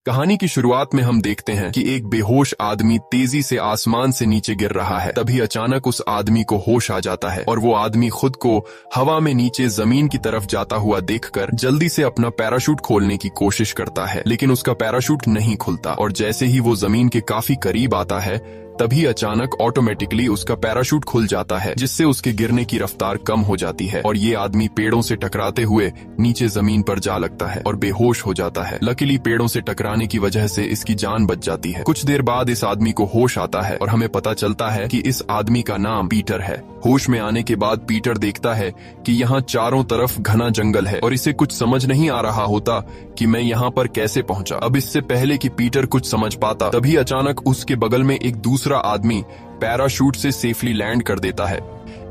कहानी की शुरुआत में हम देखते हैं कि एक बेहोश आदमी तेजी से आसमान से नीचे गिर रहा है। तभी अचानक उस आदमी को होश आ जाता है और वो आदमी खुद को हवा में नीचे जमीन की तरफ जाता हुआ देखकर जल्दी से अपना पैराशूट खोलने की कोशिश करता है, लेकिन उसका पैराशूट नहीं खुलता और जैसे ही वो जमीन के काफी करीब आता है तभी अचानक ऑटोमेटिकली उसका पैराशूट खुल जाता है, जिससे उसके गिरने की रफ्तार कम हो जाती है और ये आदमी पेड़ों से टकराते हुए नीचे जमीन पर जा लगता है और बेहोश हो जाता है। लकीली पेड़ों से टकराने की वजह से इसकी जान बच जाती है। कुछ देर बाद इस आदमी को होश आता है और हमें पता चलता है कि इस आदमी का नाम पीटर है। होश में आने के बाद पीटर देखता है कि यहाँ चारों तरफ घना जंगल है और इसे कुछ समझ नहीं आ रहा होता कि मैं यहाँ पर कैसे पहुंचा। अब इससे पहले कि पीटर कुछ समझ पाता तभी अचानक उसके बगल में एक दूसरा आदमी पैराशूट से सेफली लैंड कर देता है।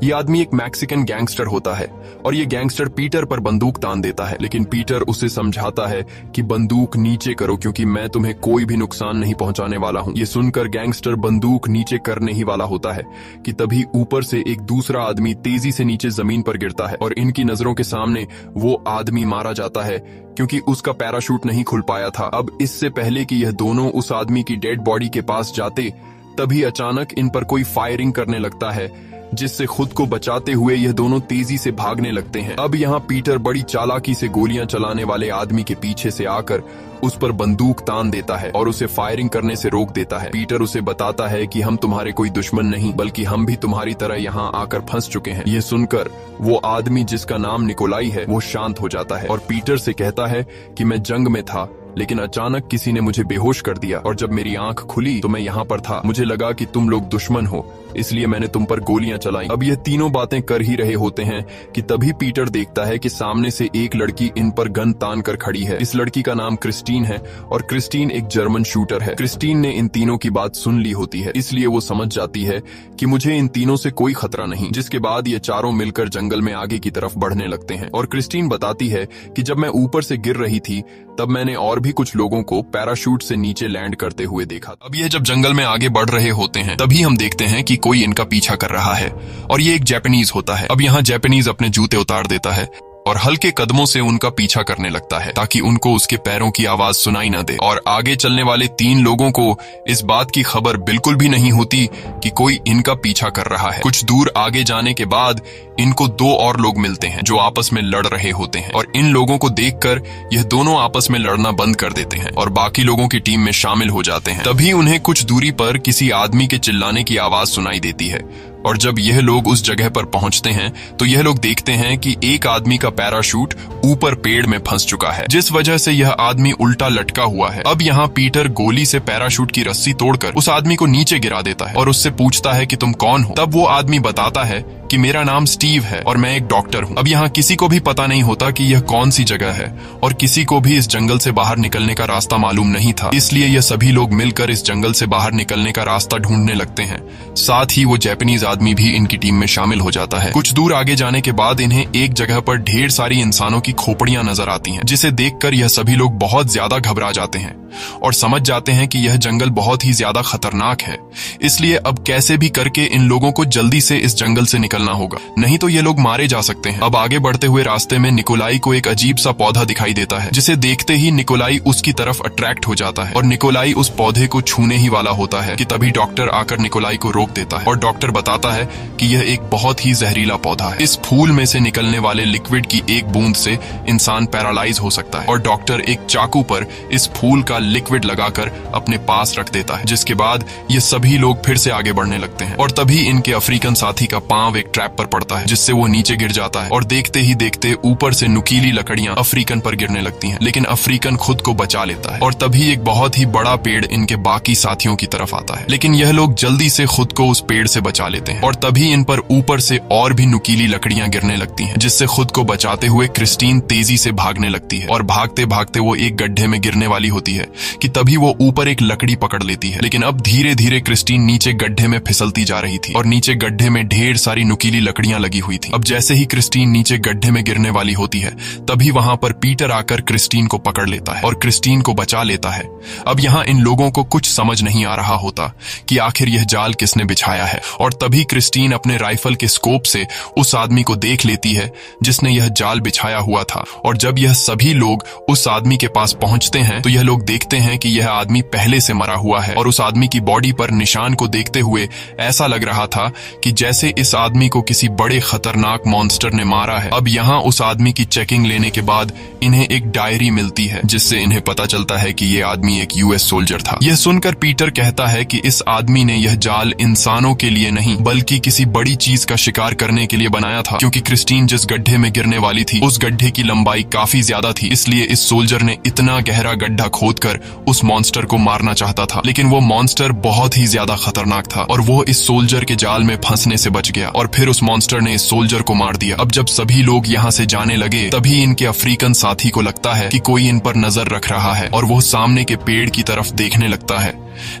ये आदमी एक मैक्सिकन गैंगस्टर होता है और ये गैंगस्टर पीटर पर बंदूक तान देता है, लेकिन पीटर उसे समझाता है कि बंदूक नीचे करो क्योंकि मैं तुम्हें कोई भी नुकसान नहीं पहुंचाने वाला हूं। ये सुनकर गैंगस्टर बंदूक नीचे करने ही वाला होता है कि तभी ऊपर से एक दूसरा आदमी तेजी से नीचे जमीन पर गिरता है और इनकी नजरों के सामने वो आदमी मारा जाता है क्योंकि उसका पैराशूट नहीं खुल पाया था। अब इससे पहले कि यह दोनों उस आदमी की डेड बॉडी के पास जाते तभी अचानक इन पर कोई फायरिंग करने लगता है, जिससे खुद को बचाते हुए यह दोनों तेजी से भागने लगते हैं। अब यहाँ पीटर बड़ी चालाकी से गोलियां चलाने वाले आदमी के पीछे से आकर उस पर बंदूक तान देता है और उसे फायरिंग करने से रोक देता है। पीटर उसे बताता है कि हम तुम्हारे कोई दुश्मन नहीं बल्कि हम भी तुम्हारी तरह यहाँ आकर फंस चुके हैं। ये सुनकर वो आदमी जिसका नाम निकोलाई है वो शांत हो जाता है और पीटर से कहता है कि मैं जंग में था लेकिन अचानक किसी ने मुझे बेहोश कर दिया और जब मेरी आंख खुली तो मैं यहाँ पर था। मुझे लगा कि तुम लोग दुश्मन हो इसलिए मैंने तुम पर गोलियां चलाई। अब ये तीनों बातें कर ही रहे होते हैं कि तभी पीटर देखता है कि सामने से एक लड़की इन पर गन तान कर खड़ी है। इस लड़की का नाम क्रिस्टीन है और क्रिस्टीन एक जर्मन शूटर है। क्रिस्टीन ने इन तीनों की बात सुन ली होती है इसलिए वो समझ जाती है कि मुझे इन तीनों से कोई खतरा नहीं, जिसके बाद ये चारों मिलकर जंगल में आगे की तरफ बढ़ने लगते हैं। और क्रिस्टीन बताती है कि जब मैं ऊपर से गिर रही थी तब मैंने और भी कुछ लोगों को पैराशूट से नीचे लैंड करते हुए देखा। अब ये जब जंगल में आगे बढ़ रहे होते हैं तभी हम देखते हैं कि कोई इनका पीछा कर रहा है और ये एक जापानीज होता है। अब यहाँ जापानीज अपने जूते उतार देता है और हल्के कदमों से उनका पीछा करने लगता है ताकि उनको उसके पैरों की आवाज सुनाई न दे। और आगे चलने वाले तीन लोगों को इस बात की खबर बिल्कुल भी नहीं होती कि कोई इनका पीछा कर रहा है। कुछ दूर आगे जाने के बाद इनको दो और लोग मिलते हैं जो आपस में लड़ रहे होते हैं और इन लोगों को देखकर यह दोनों आपस में लड़ना बंद कर देते हैं और बाकी लोगों की टीम में शामिल हो जाते हैं। तभी उन्हें कुछ दूरी पर किसी आदमी के चिल्लाने की आवाज सुनाई देती है और जब यह लोग उस जगह पर पहुंचते हैं तो यह लोग देखते हैं कि एक आदमी का पैराशूट ऊपर पेड़ में फंस चुका है, जिस वजह से यह आदमी उल्टा लटका हुआ है। अब यहाँ पीटर गोली से पैराशूट की रस्सी तोड़कर उस आदमी को नीचे गिरा देता है और उससे पूछता है कि तुम कौन हो। तब वो आदमी बताता है कि मेरा नाम स्टीव है और मैं एक डॉक्टर हूँ। अब यहाँ किसी को भी पता नहीं होता कि यह कौन सी जगह है और किसी को भी इस जंगल से बाहर निकलने का रास्ता मालूम नहीं था, इसलिए यह सभी लोग मिलकर इस जंगल से बाहर निकलने का रास्ता ढूंढने लगते हैं। साथ ही वो जापानीज आदमी भी इनकी टीम में शामिल हो जाता है। कुछ दूर आगे जाने के बाद इन्हें एक जगह पर ढेर सारी इंसानों की खोपड़ियां नजर आती हैं, जिसे देखकर यह सभी लोग बहुत ज्यादा घबरा जाते हैं और समझ जाते हैं कि यह जंगल बहुत ही ज्यादा खतरनाक है, इसलिए अब कैसे भी करके इन लोगों को जल्दी से इस जंगल से निकलना होगा, नहीं तो ये लोग मारे जा सकते हैं। अब आगे बढ़ते हुए रास्ते में निकोलाई को एक अजीब सा पौधा दिखाई देता है, जिसे देखते ही निकोलाई उसकी तरफ अट्रैक्ट हो जाता है और निकोलाई उस पौधे को छूने ही वाला होता है कि तभी डॉक्टर आकर निकोलाई को रोक देता है और डॉक्टर बताता है कि यह एक बहुत ही जहरीला पौधा है। इस फूल में से निकलने वाले लिक्विड की एक बूंद से इंसान पैरालाइज हो सकता है और डॉक्टर एक चाकू पर इस फूल का लिक्विड लगाकर अपने पास रख देता है, जिसके बाद ये सभी लोग फिर से आगे बढ़ने लगते हैं और तभी इनके अफ्रीकन साथी का पांव एक ट्रैप पर पड़ता है, जिससे वो नीचे गिर जाता है और देखते ही देखते ऊपर से नुकीली लकड़ियां अफ्रीकन पर गिरने लगती हैं, लेकिन अफ्रीकन खुद को बचा लेता है और तभी एक बहुत ही बड़ा पेड़ इनके बाकी साथियों की तरफ आता है, लेकिन यह लोग जल्दी से खुद को उस पेड़ से बचा लेते हैं और तभी इन पर ऊपर से और भी नुकीली लकड़ियां गिरने लगती हैं, जिससे खुद को बचाते हुए क्रिस्टीन तेजी से भागने लगती है और भागते भागते वो एक गड्ढे में गिरने वाली होती है कि तभी वो ऊपर एक लकड़ी पकड़ लेती है, लेकिन अब धीरे धीरे क्रिस्टीन नीचे गड्ढे में फिसलती जा रही थी और नीचे गड्ढे में ढेर सारी नुकीली लकड़ियां लगी हुई थी। अब जैसे ही क्रिस्टीन नीचे गड्ढे में गिरने वाली होती है तभी वहां पर पीटर आकर क्रिस्टीन को पकड़ लेता है और क्रिस्टीन को बचा लेता है। अब यहाँ इन लोगों को कुछ समझ नहीं आ रहा होता कि आखिर यह जाल किसने बिछाया है, और तभी क्रिस्टीन अपने राइफल के स्कोप से उस आदमी को देख लेती है जिसने यह जाल बिछाया हुआ था। और जब यह सभी लोग उस आदमी के पास पहुंचते हैं तो यह लोग देखते हैं कि यह आदमी पहले से मरा हुआ है और उस आदमी की बॉडी पर निशान को देखते हुए ऐसा लग रहा था कि जैसे इस आदमी को किसी बड़े खतरनाक मॉन्स्टर ने मारा है। अब यहाँ उस आदमी की चेकिंग लेने के बाद इन्हें एक डायरी मिलती है जिससे इन्हें पता चलता है कि यह आदमी एक यूएस सोल्जर था। यह सुनकर पीटर कहता है कि इस आदमी ने यह जाल इंसानों के लिए नहीं बल्कि किसी बड़ी चीज का शिकार करने के लिए बनाया था, क्योंकि क्रिस्टीन जिस गड्ढे में गिरने वाली थी उस गड्ढे की लंबाई काफी ज्यादा थी, इसलिए इस सोल्जर ने इतना गहरा गड्ढा खोदकर उस मॉन्स्टर को मारना चाहता था। लेकिन वो मॉन्स्टर बहुत ही ज्यादा खतरनाक था और वो इस सोल्जर के जाल में फंसने से बच गया और फिर उस मॉन्स्टर ने इस सोल्जर को मार दिया। अब जब सभी लोग यहाँ से जाने लगे तभी इनके अफ्रीकन साथी को लगता है कि कोई इन पर नजर रख रहा है और वो सामने के पेड़ की तरफ देखने लगता है,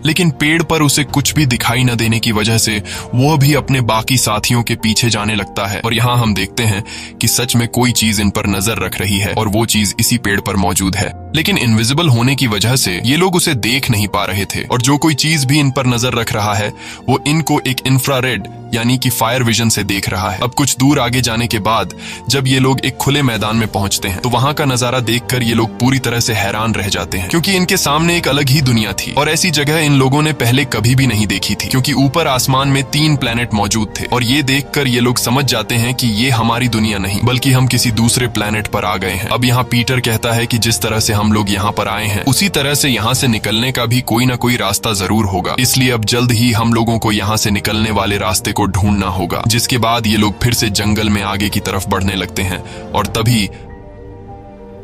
लेकिन पेड़ पर उसे कुछ भी दिखाई न देने की वजह से वो भी अपने बाकी साथियों के पीछे जाने लगता है। और यहाँ हम देखते हैं कि सच में कोई चीज इन पर नजर रख रही है और वो चीज इसी पेड़ पर मौजूद है, लेकिन इनविजिबल होने की वजह से ये लोग उसे देख नहीं पा रहे थे। और जो कोई चीज भी इन पर नजर रख रहा है वो इनको एक इंफ्रारेड यानी कि फायर विजन से देख रहा है। अब कुछ दूर आगे जाने के बाद जब ये लोग एक खुले मैदान में पहुंचते हैं तो वहां का नजारा देखकर ये लोग पूरी तरह से हैरान रह जाते हैं, क्योंकि इनके सामने एक अलग ही दुनिया थी और ऐसी जगह इन लोगों ने पहले कभी भी नहीं देखी थी, क्योंकि ऊपर आसमान में 3 प्लेनेट मौजूद थे। और ये देखकर ये लोग समझ जाते हैं कि ये हमारी दुनिया नहीं बल्कि हम किसी दूसरे प्लेनेट पर आ गए हैं। अब यहाँ पीटर कहता है कि जिस तरह से हम लोग यहाँ पर आए हैं उसी तरह से यहाँ से निकलने का भी कोई ना कोई रास्ता जरूर होगा, इसलिए अब जल्द ही हम लोगों को यहाँ से निकलने वाले रास्ते को ढूंढना होगा। जिसके बाद ये लोग फिर से जंगल में आगे की तरफ बढ़ने लगते हैं और तभी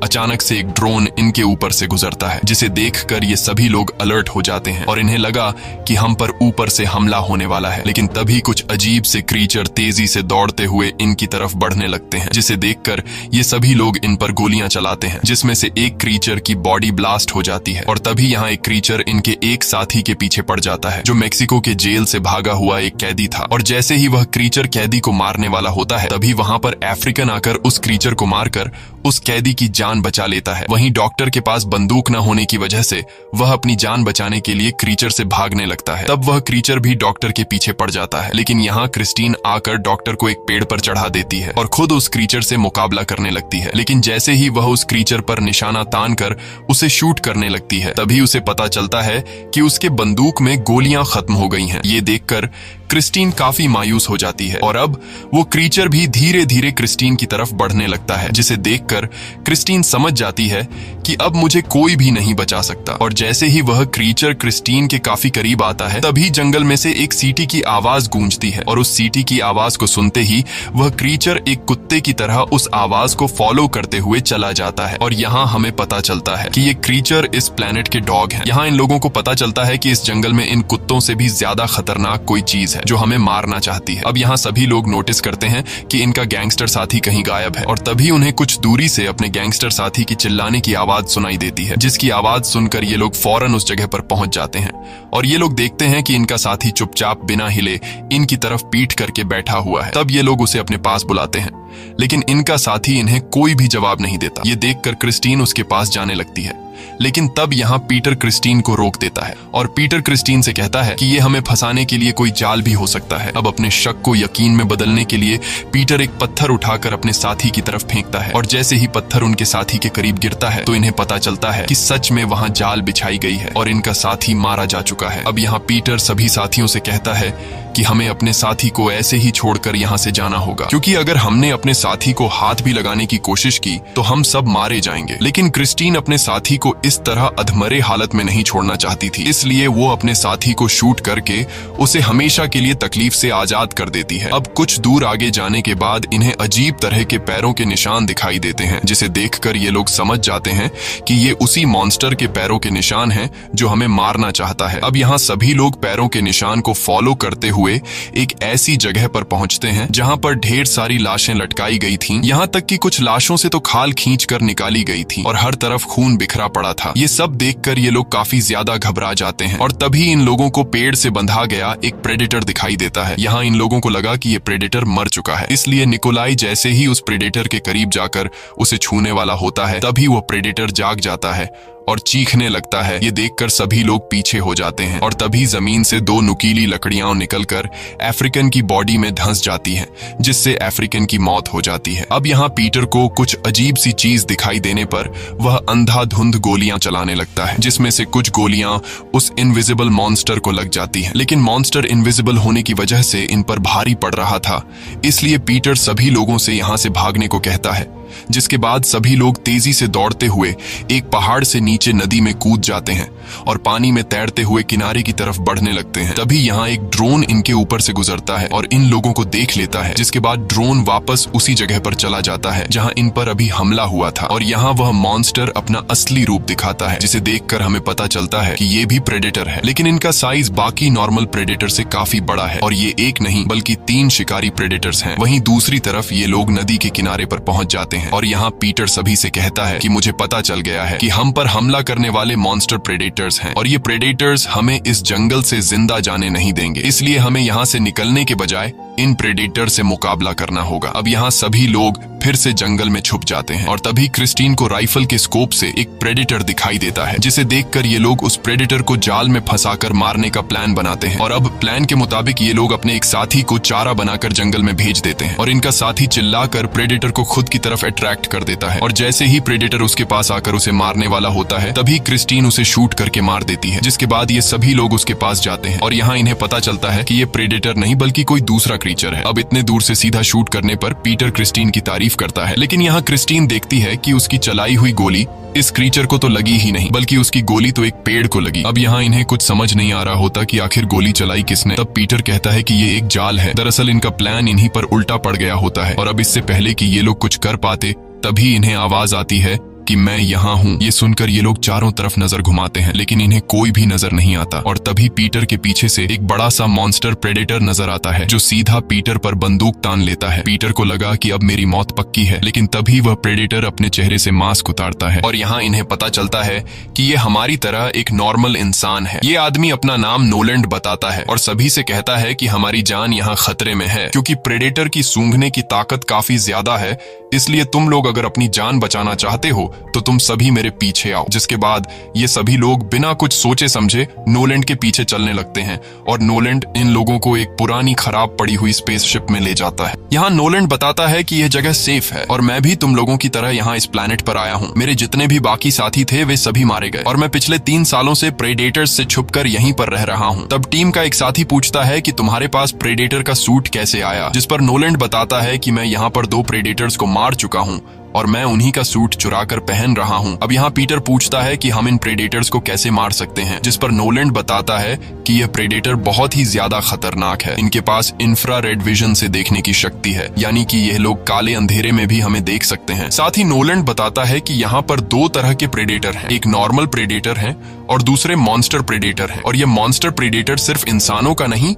अचानक से एक ड्रोन इनके ऊपर से गुजरता है, जिसे देखकर ये सभी लोग अलर्ट हो जाते हैं और इन्हें लगा कि हम पर ऊपर से हमला होने वाला है। लेकिन तभी कुछ अजीब से क्रीचर तेजी से दौड़ते हुए इनकी तरफ बढ़ने लगते हैं, जिसे देखकर ये सभी लोग इन पर गोलियां चलाते हैं, जिसमें से एक क्रीचर की बॉडी ब्लास्ट हो जाती है। और तभी यहाँ एक क्रीचर इनके एक साथी के पीछे पड़ जाता है जो मेक्सिको के जेल से भागा हुआ एक कैदी था। और जैसे ही वह क्रीचर कैदी को मारने वाला होता है तभी वहां पर अफ्रीकन आकर उस क्रीचर को मारकर उस कैदी की जान बचा लेता है। वहीं डॉक्टर के पास बंदूक न होने की वजह से वह अपनी जान बचाने के लिए क्रीचर से भागने लगता है। तब वह क्रीचर भी डॉक्टर के पीछे पड़ जाता है, लेकिन यहाँ क्रिस्टीन आकर डॉक्टर को एक पेड़ पर चढ़ा देती है और खुद उस क्रीचर से मुकाबला करने लगती है। लेकिन जैसे ही वह उस क्रीचर पर निशाना तान कर उसे शूट करने लगती है तभी उसे पता चलता है कि उसके बंदूक में गोलियां खत्म हो गई हैं। ये देखकर क्रिस्टीन काफी मायूस हो जाती है और अब वो क्रीचर भी धीरे धीरे क्रिस्टीन की तरफ बढ़ने लगता है, जिसे देखकर क्रिस्टीन समझ जाती है कि अब मुझे कोई भी नहीं बचा सकता। और जैसे ही वह क्रीचर क्रिस्टीन के काफी करीब आता है तभी जंगल में से एक सीटी की आवाज गूंजती है और उस सीटी की आवाज को सुनते ही वह क्रीचर एक कुत्ते की तरह उस आवाज को फॉलो करते हुए चला जाता है। और यहाँ हमें पता चलता है कि ये क्रीचर इस प्लेनेट के डॉग हैं। यहाँ इन लोगों को पता चलता है कि इस जंगल में इन कुत्तों से भी ज्यादा खतरनाक कोई चीज जो हमें मारना चाहती है। अब यहाँ सभी लोग नोटिस करते हैं कि इनका गैंगस्टर साथी कहीं गायब है और तभी उन्हें कुछ दूरी से अपने गैंगस्टर साथी की चिल्लाने की आवाज सुनाई देती है, जिसकी आवाज सुनकर ये लोग फौरन उस जगह पर पहुंच जाते हैं और ये लोग देखते हैं कि इनका साथी चुपचाप बिना हिले इनकी तरफ पीठ करके बैठा हुआ है। तब ये लोग उसे अपने पास बुलाते हैं, लेकिन इनका साथी इन्हें कोई भी जवाब नहीं देता। ये देखकर क्रिस्टीन उसके पास जाने लगती है, लेकिन तब यहाँ पीटर क्रिस्टीन को रोक देता है और पीटर क्रिस्टीन से कहता है कि ये हमें फंसाने के लिए कोई जाल भी हो सकता है। अब अपने शक को यकीन में बदलने के लिए पीटर एक पत्थर उठाकर अपने साथी की तरफ फेंकता है और जैसे ही पत्थर उनके साथी के करीब गिरता है तो इन्हें पता चलता है कि सच में वहां जाल बिछाई गई है और इनका साथी मारा जा चुका है। अब यहाँ पीटर सभी साथियों से कहता है कि हमें अपने साथी को ऐसे ही छोड़कर यहाँ से जाना होगा, क्योंकि अगर हमने अपने साथी को हाथ भी लगाने की कोशिश की तो हम सब मारे जाएंगे। लेकिन क्रिस्टीन अपने साथी को इस तरह अधमरे हालत में नहीं छोड़ना चाहती थी, इसलिए वो अपने साथी को शूट करके उसे हमेशा के लिए तकलीफ से आजाद कर देती है। अब कुछ दूर आगे जाने के बाद इन्हें अजीब तरह के पैरों के निशान दिखाई देते हैं, जिसे देखकर ये लोग समझ जाते हैं कि ये उसी मॉन्स्टर के पैरों के निशान हैं जो हमें मारना चाहता है। अब यहाँ सभी लोग पैरों के निशान को फॉलो करते हुए हुए एक ऐसी जगह पर पहुंचते हैं जहां पर ढेर सारी लाशें लटकाई गई थीं, यहां तक कि कुछ लाशों से तो खाल खींचकर निकाली गई थी और हर तरफ खून बिखरा पड़ा था। ये सब देखकर ये लोग काफी ज्यादा घबरा जाते हैं और तभी इन लोगों को पेड़ से बंधा गया एक प्रेडेटर दिखाई देता है। यहाँ इन लोगों को लगा कि ये प्रेडेटर मर चुका है, इसलिए निकोलाई जैसे ही उस प्रेडेटर के करीब जाकर उसे छूने वाला होता है, तभी वो प्रेडेटर जाग जाता है और चीखने लगता है। ये देखकर सभी लोग पीछे हो जाते हैं और तभी जमीन से दो नुकीली लकड़ियां निकलकर अफ्रीकन की बॉडी में धंस जाती हैं, जिससे अफ्रीकन की मौत हो जाती है। अब यहाँ पीटर को कुछ अजीब सी चीज दिखाई देने पर वह अंधाधुंध गोलियां चलाने लगता है, जिसमें से कुछ गोलियां उस इनविजिबल मॉन्स्टर को लग जाती हैं। लेकिन मॉन्स्टर इनविजिबल होने की वजह से इन पर भारी पड़ रहा था, इसलिए पीटर सभी लोगों से यहाँ से भागने को कहता है, जिसके बाद सभी लोग तेजी से दौड़ते हुए एक पहाड़ से नीचे नदी में कूद जाते हैं और पानी में तैरते हुए किनारे की तरफ बढ़ने लगते हैं। तभी यहाँ एक ड्रोन इनके ऊपर से गुजरता है और इन लोगों को देख लेता है, जिसके बाद ड्रोन वापस उसी जगह पर चला जाता है जहाँ इन पर अभी हमला हुआ था और यहाँ वह मॉन्स्टर अपना असली रूप दिखाता है, जिसे देखकर हमें पता चलता है कि ये भी प्रेडेटर है, लेकिन इनका साइज बाकी नॉर्मल प्रेडेटर से काफी बड़ा है और ये एक नहीं बल्कि 3 शिकारी प्रेडेटर्स हैं। वहीं दूसरी तरफ ये लोग नदी के किनारे पर पहुंच जाते हैं और यहाँ पीटर सभी से कहता है कि मुझे पता चल गया है कि हम पर हमला करने वाले मॉन्स्टर प्रेडेटर्स हैं और ये प्रेडेटर्स हमें इस जंगल से जिंदा जाने नहीं देंगे, इसलिए हमें यहाँ से निकलने के बजाय इन प्रेडेटर से मुकाबला करना होगा। अब यहाँ सभी लोग फिर से जंगल में छुप जाते हैं और तभी क्रिस्टीन को राइफल के स्कोप से एक प्रेडेटर दिखाई देता है, जिसे देखकर ये लोग उस प्रेडेटर को जाल में फंसाकर मारने का प्लान बनाते हैं और अब प्लान के मुताबिक ये लोग अपने एक साथी को चारा बनाकर जंगल में भेज देते हैं और इनका साथी चिल्लाकर प्रेडेटर को खुद की तरफ अट्रैक्ट कर देता है और जैसे ही प्रेडेटर उसके पास आकर उसे मारने वाला होता है, तभी क्रिस्टीन उसे शूट करके मार देती है, जिसके बाद ये सभी लोग उसके पास जाते हैं और यहाँ इन्हें पता चलता है कि ये प्रेडेटर नहीं बल्कि कोई दूसरा क्रीचर है। अब इतने दूर से सीधा शूट करने पर पीटर क्रिस्टीन की तारीफ करता है, लेकिन यहाँ क्रिस्टीन देखती है कि उसकी चलाई हुई गोली इस क्रीचर को तो लगी ही नहीं बल्कि उसकी गोली तो एक पेड़ को लगी। अब यहाँ इन्हें कुछ समझ नहीं आ रहा होता कि आखिर गोली चलाई किसने। तब पीटर कहता है कि ये एक जाल है, दरअसल इनका प्लान इन्हीं पर उल्टा पड़ गया होता है और अब इससे पहले कि ये लोग कुछ कर पाते तभी इन्हें आवाज आती है कि मैं यहाँ हूँ। ये सुनकर ये लोग चारों तरफ नजर घुमाते हैं, लेकिन इन्हें कोई भी नजर नहीं आता और तभी पीटर के पीछे से एक बड़ा सा मॉन्स्टर प्रेडेटर नजर आता है, जो सीधा पीटर पर बंदूक तान लेता है। पीटर को लगा कि अब मेरी मौत पक्की है, लेकिन तभी वह प्रेडेटर अपने चेहरे से मास्क उतारता है और यहाँ इन्हें पता चलता है कि ये हमारी तरह एक नॉर्मल इंसान है। ये आदमी अपना नाम नोलैंड बताता है और सभी से कहता है कि हमारी जान यहाँ खतरे में है, क्योंकि प्रेडेटर की सूंघने की ताकत काफी ज्यादा है, इसलिए तुम लोग अगर अपनी जान बचाना चाहते हो तो तुम सभी मेरे पीछे आओ। जिसके बाद ये सभी लोग बिना कुछ सोचे समझे नोलैंड के पीछे चलने लगते हैं और नोलैंड इन लोगों को एक पुरानी खराब पड़ी हुई स्पेसशिप में ले जाता है। यहाँ नोलैंड बताता है कि यह जगह सेफ है और मैं भी तुम लोगों की तरह यहाँ इस प्लैनेट पर आया हूँ। मेरे जितने भी बाकी साथी थे वे सभी मारे गए और मैं पिछले 3 सालों से प्रेडेटर्स से छुपकर यहीं पर रह रहा हूँ। तब टीम का एक साथी पूछता है कि तुम्हारे पास प्रेडेटर का सूट कैसे आया, जिस पर नोलैंड बताता है कि मैं यहाँ पर 2 प्रेडेटर्स को मार चुका हूँ और मैं उन्हीं का सूट चुराकर पहन रहा हूँ। अब यहाँ पीटर पूछता है कि हम इन प्रेडेटर्स को कैसे मार सकते हैं, जिस पर नोलैंड बताता है कि यह प्रेडेटर बहुत ही ज्यादा खतरनाक है। इनके पास इंफ्रारेड विजन से देखने की शक्ति है, यानी कि यह लोग काले अंधेरे में भी हमें देख सकते हैं। साथ ही नोलैंड बताता है कि यहाँ पर 2 तरह के प्रेडेटर हैं, एक नॉर्मल प्रेडेटर है और दूसरे मॉन्स्टर प्रेडेटर है और ये मॉन्स्टर प्रेडेटर सिर्फ इंसानों का नहीं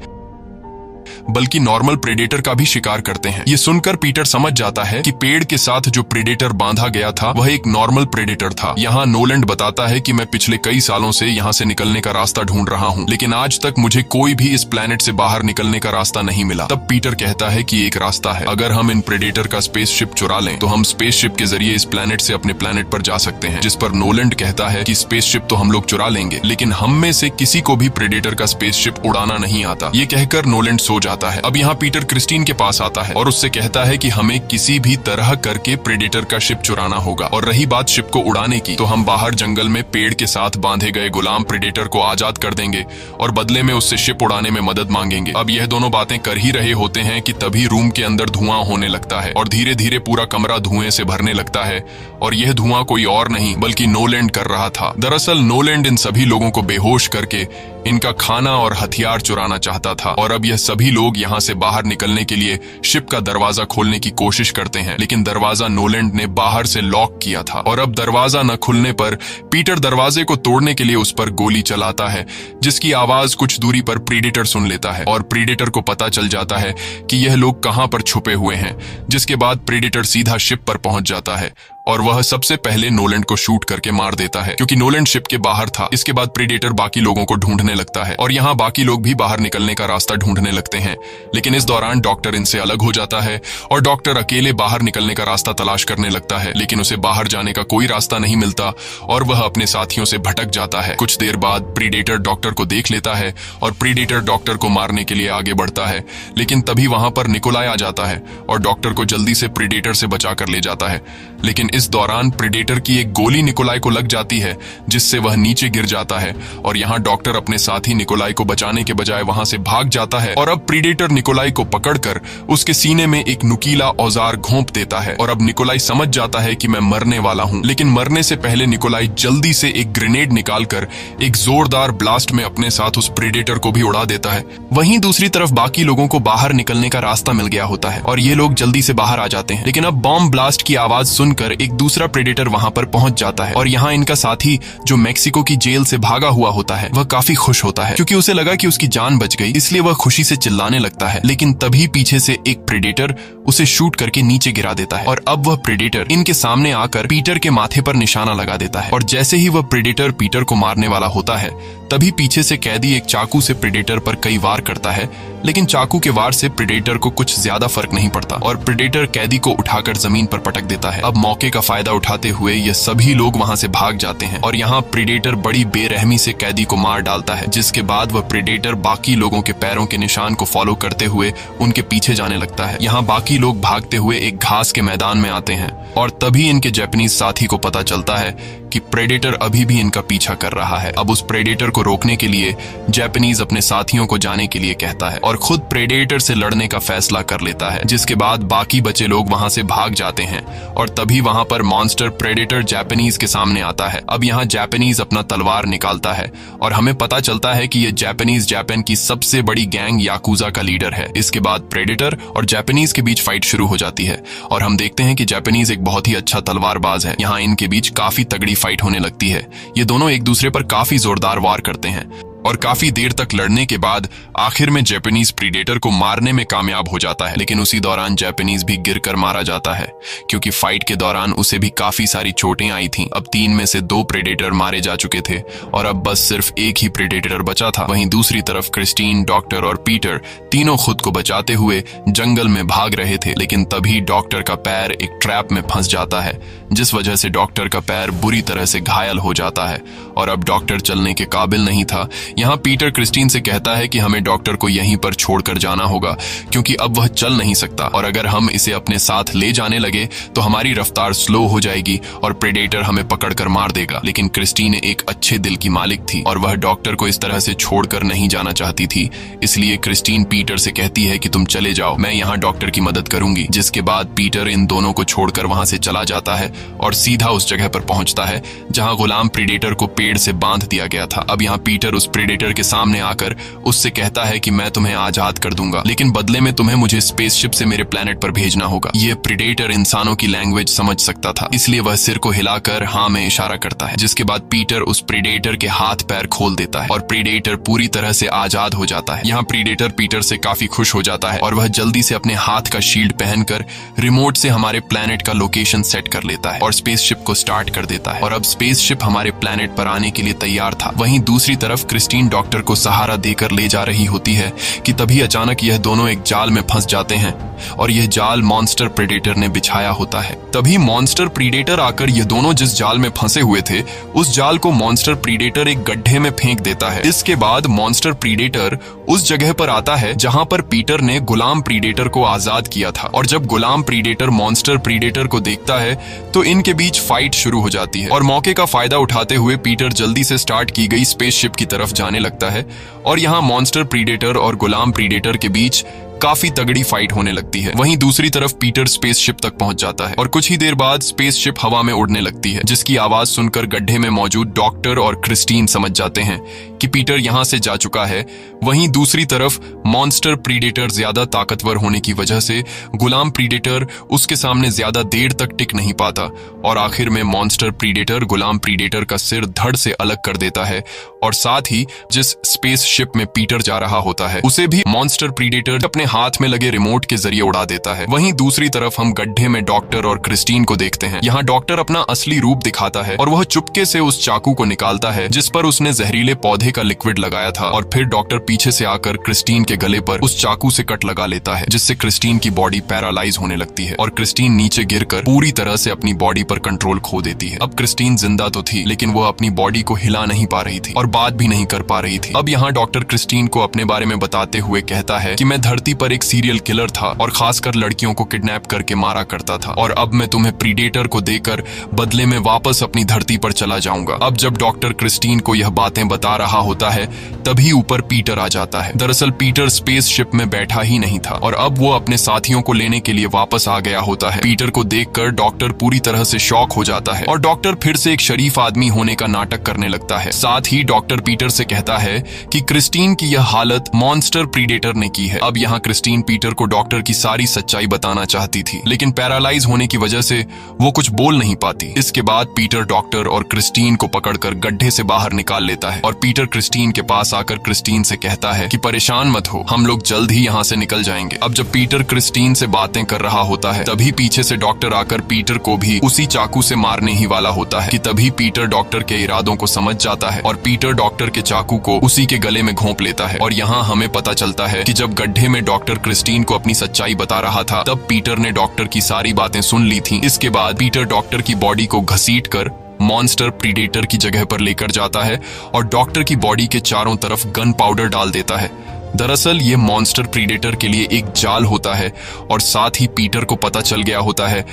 बल्कि नॉर्मल प्रेडेटर का भी शिकार करते हैं। ये सुनकर पीटर समझ जाता है कि पेड़ के साथ जो प्रेडेटर बांधा गया था वह एक नॉर्मल प्रेडेटर था। यहाँ नोलैंड बताता है कि मैं पिछले कई सालों से यहाँ से निकलने का रास्ता ढूंढ रहा हूँ, लेकिन आज तक मुझे कोई भी इस प्लैनेट से बाहर निकलने का रास्ता नहीं मिला। तब पीटर कहता है कि एक रास्ता है, अगर हम इन प्रेडेटर का स्पेसशिप चुरा लें तो हम स्पेसशिप के जरिए इस प्लैनेट से अपने प्लैनेट पर जा सकते हैं। जिस पर नोलैंड कहता है कि स्पेसशिप तो हम लोग चुरा लेंगे, लेकिन हम में से किसी को भी प्रेडेटर का स्पेसशिप उड़ाना नहीं आता। ये कहकर नोलैंड सो जाता है। अब यहाँ पीटर क्रिस्टीन के पास आता है और उससे कहता है कि हमें किसी भी तरह करके प्रेडेटर का शिप चुराना होगा, और रही बात शिप को उड़ाने की तो हम बाहर जंगल में पेड़ के साथ बांधे गए गुलाम प्रेडेटर को आजाद कर देंगे और बदले में उससे शिप उड़ाने में मदद मांगेंगे। अब यह दोनों बातें कर ही रहे होते हैं कि तभी रूम के अंदर धुआं होने लगता है और धीरे धीरे पूरा कमरा धुएं से भरने लगता है और यह धुआं कोई और नहीं बल्कि नोलैंड कर रहा था। दरअसल नोलैंड इन सभी लोगों को बेहोश करके इनका खाना और हथियार चुराना चाहता था, और अब यह सभी लोग यहाँ से बाहर निकलने के लिए शिप का दरवाजा खोलने की कोशिश करते हैं, लेकिन दरवाजा नोलैंड ने बाहर से लॉक किया था। और अब दरवाजा न खुलने पर पीटर दरवाजे को तोड़ने के लिए उस पर गोली चलाता है, जिसकी आवाज कुछ दूरी पर प्रीडेटर सुन लेता है और प्रीडेटर को पता चल जाता है कि यह लोग कहां पर छुपे हुए हैं। जिसके बाद प्रीडेटर सीधा शिप पर पहुंच जाता है और वह सबसे पहले नोलैंड को शूट करके मार देता है, क्योंकि नोलैंड शिप के बाहर था। इसके बाद प्रीडेटर बाकी लोगों को ढूंढने लगता है और यहाँ बाकी लोग भी बाहर निकलने का रास्ता ढूंढने लगते हैं, लेकिन इस दौरान डॉक्टर इनसे अलग हो जाता है और डॉक्टर अकेले बाहर निकलने का रास्ता तलाश करने लगता है, लेकिन उसे बाहर जाने का कोई रास्ता नहीं मिलता और वह अपने साथियों से भटक जाता है। कुछ देर बाद प्रीडेटर डॉक्टर को देख लेता है और प्रीडेटर डॉक्टर को मारने के लिए आगे बढ़ता है, लेकिन तभी वहां पर निकोलाई आ जाता है और डॉक्टर को जल्दी से प्रीडेटर से बचा कर ले जाता है। लेकिन इस दौरान प्रीडेटर की एक गोली निकोलाई को लग जाती है, जिससे वह नीचे गिर जाता है और यहाँ डॉक्टर अपने साथी निकोलाई को बचाने के बजाय वहां से भाग जाता है। और अब प्रीडेटर निकोलाई को पकड़कर उसके सीने में एक नुकीला औजार घोंप देता है और अब निकोलाई समझ जाता है कि मैं मरने वाला हूँ, लेकिन मरने से पहले निकोलाई जल्दी से एक ग्रेनेड निकालकर एक जोरदार ब्लास्ट में अपने साथ उस प्रीडेटर को भी उड़ा देता है। वहीं दूसरी तरफ बाकी लोगों को बाहर निकलने का रास्ता मिल गया होता है और ये लोग जल्दी से बाहर आ जाते हैं, लेकिन अब बॉम्ब ब्लास्ट की आवाज सुनकर एक दूसरा प्रेडेटर वहां पर पहुंच जाता है और यहाँ इनका साथी जो मेक्सिको की जेल से भागा हुआ होता है वह काफी खुश होता है, क्योंकि उसे लगा कि उसकी जान बच गई, इसलिए वह खुशी से चिल्लाने लगता है। लेकिन तभी पीछे से एक प्रेडेटर उसे शूट करके नीचे गिरा देता है और अब वह प्रेडेटर इनके सामने आकर पीटर के माथे पर निशाना लगा देता है और जैसे ही वह प्रेडेटर पीटर को मारने वाला होता है तभी पीछे से कैदी एक चाकू से प्रेडेटर पर कई वार करता है, लेकिन चाकू के वार से प्रेडेटर को कुछ ज्यादा फर्क नहीं पड़ता और प्रेडेटर कैदी को उठाकर जमीन पर पटक देता है। अब मौके का फायदा उठाते हुए ये सभी लोग वहां से भाग जाते हैं और यहाँ प्रेडेटर बड़ी बेरहमी से कैदी को मार डालता है, जिसके बाद वह प्रेडेटर बाकी लोगों के पैरों के निशान को फॉलो करते हुए उनके पीछे जाने लगता है। यहाँ बाकी लोग भागते हुए एक घास के मैदान में आते हैं और तभी इनके जापानीज साथी को पता चलता है कि प्रेडेटर अभी भी इनका पीछा कर रहा है। अब उस प्रेडेटर को रोकने के लिए जापानीज अपने साथियों को जाने के लिए कहता है और खुद प्रेडेटर से लड़ने का फैसला कर लेता है, जिसके बाद बाकी बचे लोग वहां से भाग जाते हैं और तभी वहां पर मॉन्स्टर प्रेडेटर जापानीज के सामने आता है। अब यहाँ जापानीज अपना तलवार निकालता है और हमें पता चलता है कि ये जापानीज जापान की सबसे बड़ी गैंग याकुजा का लीडर है। इसके बाद प्रेडेटर और जापानीज के बीच फाइट शुरू हो जाती है और हम देखते हैं कि जापानीज एक बहुत ही अच्छा तलवारबाज है। यहाँ इनके बीच काफी तगड़ी फाइट होने लगती है। ये दोनों एक दूसरे पर काफी जोरदार वार करते हैं और काफी देर तक लड़ने के बाद आखिर में जापानीज प्रीडेटर को मारने में कामयाब हो जाता है, लेकिन उसी दौरान जापानीज भी गिरकर मारा जाता है, क्योंकि फाइट के दौरान उसे भी काफी सारी चोटें आई थीं। अब 3 में से 2 प्रेडेटर मारे जा चुके थे और अब बस सिर्फ एक ही प्रेडेटर बचा था। वहीं दूसरी तरफ क्रिस्टीन, डॉक्टर और पीटर तीनों खुद को बचाते हुए जंगल में भाग रहे थे, लेकिन तभी डॉक्टर का पैर एक ट्रैप में फंस जाता है, जिस वजह से डॉक्टर का पैर बुरी तरह से घायल हो जाता है और अब डॉक्टर चलने के काबिल नहीं था। यहाँ पीटर क्रिस्टीन से कहता है कि हमें डॉक्टर को यहीं पर छोड़कर जाना होगा, क्योंकि अब वह चल नहीं सकता और अगर हम इसे अपने साथ ले जाने लगे तो हमारी रफ्तार स्लो हो जाएगी और प्रेडेटर हमें पकड़कर मार देगा। लेकिन क्रिस्टीन एक अच्छे दिल की मालिक थी और वह डॉक्टर को इस तरह से छोड़कर नहीं जाना चाहती थी, इसलिए क्रिस्टीन पीटर से कहती है कि तुम चले जाओ, मैं यहाँ डॉक्टर की मदद करूंगी। जिसके बाद पीटर इन दोनों को छोड़कर वहां से चला जाता है और सीधा उस जगह पर पहुंचता है जहां गुलाम प्रेडेटर को पेड़ से बांध दिया गया था। अब यहाँ पीटर उस प्रेडेटर के सामने आकर उससे कहता है कि मैं तुम्हें आजाद कर दूंगा, लेकिन बदले में तुम्हें मुझे स्पेसशिप से मेरे प्लेनेट पर भेजना होगा। ये प्रेडेटर इंसानों की लैंग्वेज समझ सकता था, इसलिए वह सिर को हिलाकर हाँ में इशारा करता है, जिसके बाद पीटर उस प्रेडेटर के हाथ पैर खोल देता है और प्रेडेटर पूरी तरह से आजाद हो जाता है। यहाँ प्रेडेटर पीटर से काफी खुश हो जाता है और वह जल्दी से अपने हाथ का शील्ड पहनकर रिमोट से हमारे प्लेनेट का लोकेशन सेट कर लेता है और स्पेसशिप को स्टार्ट कर देता है और अब स्पेसशिप हमारे प्लेनेट पर आने के लिए तैयार था। वहीं दूसरी तरफ क्रिस्टीन डॉक्टर को सहारा देकर ले जा रही होती है कि तभी अचानक यह दोनों एक जाल में फंस जाते हैं और यह जाल मॉन्स्टर प्रेडेटर ने बिछाया होता है। तभी मॉन्स्टर प्रेडेटर आकर ये दोनों जिस जाल में फंसे हुए थे उस जाल को मॉन्स्टर प्रेडेटर एक गड्ढे में फेंक देता है। इसके बाद मॉन्स्टर प्रेडेटर उस जगह पर आता है जहां पर पीटर ने गुलाम प्रेडेटर को आजाद किया था और जब गुलाम प्रेडेटर मॉन्स्टर प्रेडेटर को देखता है तो इनके बीच फाइट शुरू हो जाती है और मौके का फायदा उठाते हुए पीटर जल्दी से स्टार्ट की गई स्पेसशिप की तरफ जाने लगता है और यहाँ मॉन्स्टर प्रेडेटर और गुलाम प्रेडेटर के बीच काफी तगड़ी फाइट होने लगती है। वहीं दूसरी तरफ पीटर स्पेसशिप तक पहुंच जाता है और कुछ ही देर बाद स्पेसशिप हवा में उड़ने लगती है, जिसकी आवाज सुनकर गड्ढे में मौजूद डॉक्टर और क्रिस्टीन समझ जाते हैं कि पीटर यहां से जा चुका है। वहीं दूसरी तरफ मॉन्स्टर प्रीडेटर ज्यादा ताकतवर होने की वजह से गुलाम प्रीडेटर उसके सामने ज्यादा देर तक टिक नहीं पाता और आखिर में मॉन्स्टर प्रीडेटर गुलाम प्रीडेटर का सिर धड़ से अलग कर देता है और साथ ही जिस स्पेस शिप में पीटर जा रहा होता है उसे भी मॉन्स्टर प्रीडेटर अपने हाथ में लगे रिमोट के जरिए उड़ा देता है। वहीं दूसरी तरफ हम गड्ढे में डॉक्टर और क्रिस्टीन को देखते हैं। यहाँ डॉक्टर अपना असली रूप दिखाता है और वह चुपके से उस चाकू को निकालता है जिस पर उसने जहरीले पौधे का लिक्विड लगाया था और फिर डॉक्टर पीछे से आकर क्रिस्टीन के गले पर उस चाकू से कट लगा लेता है, जिससे क्रिस्टीन की बॉडी पैरालाइज होने लगती है और क्रिस्टीन नीचे गिरकर पूरी तरह से अपनी बॉडी पर कंट्रोल खो देती है। अब क्रिस्टीन जिंदा तो थी लेकिन वह अपनी बॉडी को हिला नहीं पा रही थी और बात भी नहीं कर पा रही थी। अब यहाँ डॉक्टर क्रिस्टीन को अपने बारे में बताते हुए कहता है कि मैं धरती पर एक सीरियल किलर था और खासकर लड़कियों को किडनैप करके मारा करता था और अब मैं तुम्हें प्रीडेटर को देकर बदले में वापस अपनी धरती पर चला जाऊंगा। अब जब डॉक्टर क्रिस्टीन को यह बातें बता रहा होता है तभी ऊपर पीटर आ जाता है। दरअसल पीटर स्पेस शिप में बैठा ही नहीं था और अब वो अपने साथियों को लेने के लिए वापस आ गया होता है। पीटर को देखकर डॉक्टर पूरी तरह से शॉक हो जाता है और डॉक्टर फिर से एक शरीफ आदमी होने का नाटक करने लगता है। साथ ही डॉक्टर पीटर से कहता है कि क्रिस्टीन की यह हालत मॉन्स्टर प्रीडेटर ने की है। अब यहाँ क्रिस्टीन पीटर को डॉक्टर की सारी सच्चाई बताना चाहती थी लेकिन पैरालाइज होने की वजह से वो कुछ बोल नहीं पाती। इसके बाद पीटर डॉक्टर और क्रिस्टीन को पकड़कर गड्ढे से बाहर निकाल लेता है और पीटर क्रिस्टीन के पास आकर क्रिस्टीन से कहता है कि परेशान मत हो, हम लोग जल्द ही यहाँ से निकल जाएंगे। अब जब पीटर क्रिस्टीन से बातें कर रहा होता है तभी पीछे से डॉक्टर आकर पीटर को भी उसी चाकू से मारने ही वाला होता है कि तभी पीटर डॉक्टर के इरादों को समझ जाता है और पीटर डॉक्टर के चाकू को उसी के गले में घोंप लेता है। और यहाँ हमें पता चलता है कि जब गड्ढे में डॉक्टर क्रिस्टीन को अपनी सच्चाई बता रहा था तब पीटर ने डॉक्टर की सारी बातें सुन ली थी। इसके बाद पीटर डॉक्टर की बॉडी को घसीटकर मॉन्स्टर प्रीडेटर की जगह पर लेकर जाता है और डॉक्टर की बॉडी के चारों तरफ गन पाउडर डाल देता है। दरअसल ये मॉन्स्टर प्रीडेटर के लिए एक जाल होता है और साथ ही पीटर को पता चल गया होता है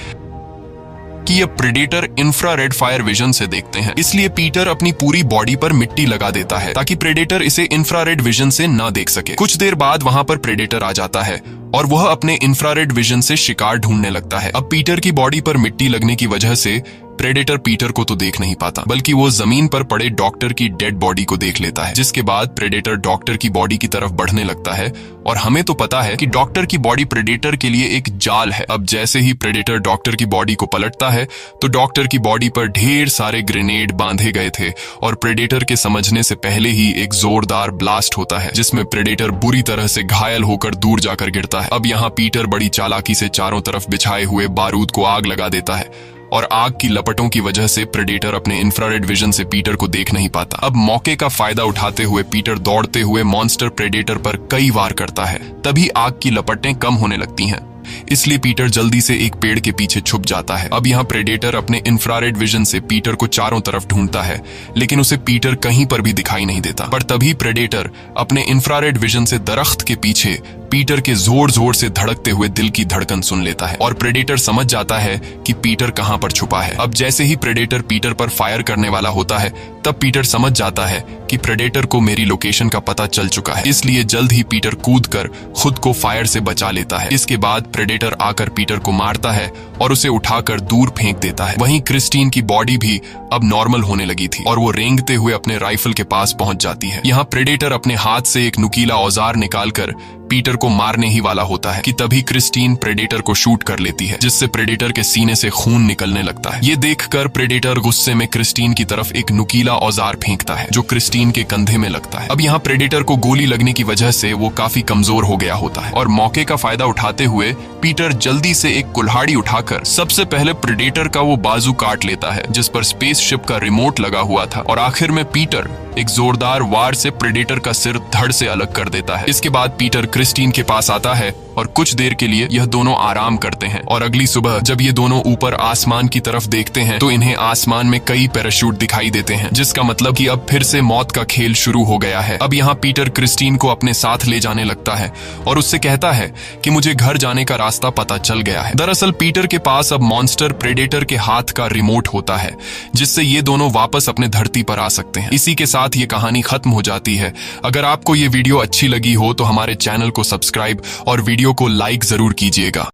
कि ये प्रेडेटर इंफ्रारेड फायर विजन से देखते हैं, इसलिए पीटर अपनी पूरी बॉडी पर मिट्टी लगा देता है ताकि प्रेडेटर इसे इंफ्रारेड विजन से ना देख सके। कुछ देर बाद वहां पर प्रेडेटर आ जाता है और वह अपने इंफ्रारेड विजन से शिकार ढूंढने लगता है। अब पीटर की बॉडी पर मिट्टी लगने की वजह से प्रेडेटर पीटर को तो देख नहीं पाता बल्कि वो जमीन पर पड़े डॉक्टर की डेड बॉडी को देख लेता है, जिसके बाद प्रेडेटर डॉक्टर की बॉडी की तरफ बढ़ने लगता है और हमें तो पता है कि डॉक्टर की बॉडी प्रेडेटर के लिए एक जाल है। अब जैसे ही प्रेडेटर डॉक्टर की बॉडी को पलटता है तो डॉक्टर की बॉडी पर ढेर सारे ग्रेनेड बांधे गए थे और प्रेडेटर के समझने से पहले ही एक जोरदार ब्लास्ट होता है जिसमें प्रेडेटर बुरी तरह से घायल होकर दूर जाकर गिरता है। अब यहाँ पीटर बड़ी चालाकी से चारों तरफ बिछाए हुए बारूद को आग लगा देता है और आग की लपटों की वजह से प्रेडेटर अपने इंफ्रारेड विजन से पीटर को देख नहीं पाता। अब मौके का फायदा उठाते हुए पीटर दौड़ते हुए मॉन्स्टर प्रेडेटर पर कई वार करता है, तभी आग की लपटें कम होने लगती हैं, इसलिए पीटर जल्दी से एक पेड़ के पीछे छुप जाता है। अब यहाँ प्रेडेटर अपने इंफ्रारेड विजन से पीटर को चारों तरफ ढूंढता है लेकिन उसे पीटर कहीं पर भी दिखाई नहीं देता। पर तभी प्रेडेटर अपने इंफ्रारेड विजन से दरख्त के पीछे पीटर के जोर जोर से धड़कते हुए दिल की धड़कन सुन लेता है और प्रेडेटर समझ जाता है कि पीटर कहां पर छुपा है। अब जैसे ही प्रेडेटर पीटर पर फायर करने वाला होता है तब पीटर समझ जाता है कि प्रेडेटर को मेरी लोकेशन का पता चल चुका है, इसलिए जल्द ही पीटर कूदकर खुद को फायर से बचा लेता है। इसके बाद प्रेडेटर आकर पीटर को मारता है और उसे उठाकर दूर फेंक देता है। वहीं क्रिस्टीन की बॉडी भी अब नॉर्मल होने लगी थी और वो रेंगते हुए अपने राइफल के पास पहुंच जाती है। यहाँ प्रेडेटर अपने हाथ से एक नुकीला औजार निकालकर पीटर को मारने ही वाला होता है कि तभी क्रिस्टीन प्रेडेटर को शूट कर लेती है, जिससे प्रेडेटर के सीने से खून निकलने लगता है। ये देखकर प्रेडेटर गुस्से में क्रिस्टीन की तरफ एक नुकीला औजार फेंकता है जो क्रिस्टीन के कंधे में लगता है। अब यहाँ प्रेडेटर को गोली लगने की वजह से वो काफी कमजोर हो गया होता है और मौके का फायदा उठाते हुए पीटर जल्दी से एक कुल्हाड़ी उठाकर सबसे पहले प्रेडेटर का वो बाजू काट लेता है जिस पर स्पेसशिप का रिमोट लगा हुआ था और आखिर में पीटर एक जोरदार वार से प्रेडेटर का सिर धड़ से अलग कर देता है। इसके बाद पीटर क्रिस्टीन के पास आता है और कुछ देर के लिए यह दोनों आराम करते हैं और अगली सुबह जब ये दोनों ऊपर आसमान की तरफ देखते हैं तो इन्हें आसमान में कई पैराशूट दिखाई देते हैं, जिसका मतलब कि अब फिर से मौत का खेल शुरू हो गया है। अब यहाँ पीटर क्रिस्टीन को अपने साथ ले जाने लगता है और उससे कहता है कि मुझे घर जाने का रास्ता पता चल गया है। दरअसल पीटर के पास अब मॉन्स्टर प्रेडेटर के हाथ का रिमोट होता है, जिससे ये दोनों वापस अपने धरती पर आ सकते हैं। इसी के साथ ये कहानी खत्म हो जाती है। अगर आपको ये वीडियो अच्छी लगी हो तो हमारे चैनल को सब्सक्राइब और वीडियो को लाइक जरूर कीजिएगा।